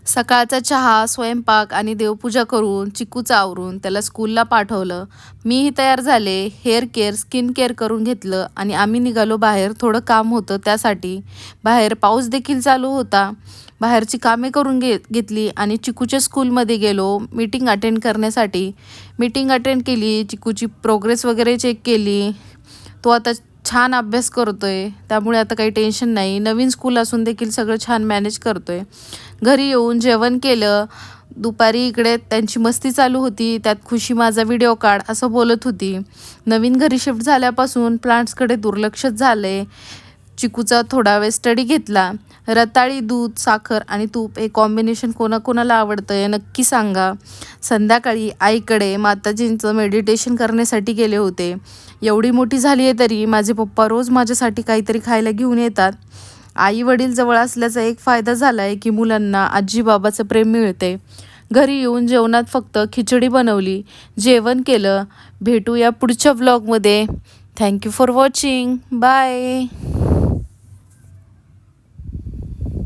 सकाळचा चहा, स्वयंपाक आणि देवपूजा करून चिकूचं आवरून त्याला स्कूलला पाठवलं. मीही तयार झाले. हेअर केअर, स्किन केअर करून घेतलं आणि आम्ही निघालो बाहेर. थोडं काम होतं त्यासाठी. बाहेर पाऊस देखील चालू होता. बाहेरची कामे करून घेतली आणि चिकूच्या स्कूलमध्ये गेलो मीटिंग अटेंड करण्यासाठी. मीटिंग अटेंड केली, चिकूची प्रोग्रेस वगैरे चेक केली. तो आता छान अभ्यास करतोय, त्यामुळे आता काही टेन्शन नाही. नवीन स्कूल असून देखील सगळं छान मॅनेज करतोय. घरी येऊन जेवण केलं. दुपारी इकडे त्यांची मस्ती चालू होती. त्यात खुशी माझा व्हिडिओ काढ असं बोलत होती. नवीन घरी शिफ्ट झाल्यापासून प्लांट्सकडे दुर्लक्षच झाले. चिकूचा थोडा वेळ स्टडी घेतला. रताळी, दूध, साखर आणि तूप हे कॉम्बिनेशन कोणाकोणाला आवडतंय नक्की सांगा. संध्याकाळी आईकडे माताजींचं मेडिटेशन करण्यासाठी गेले होते. एवढी मोठी झाली आहे तरी माझे पप्पा रोज माझ्यासाठी काहीतरी खायला घेऊन येतात. आई वडील जवळ असल्याचा एक फायदा झाला आहे की मुलांना आजी बाबाचं प्रेम मिळते. घरी येऊन जेवणात फक्त खिचडी बनवली, जेवण केलं. भेटूया पुढच्या व्लॉगमध्ये. Thank you for watching. बाय.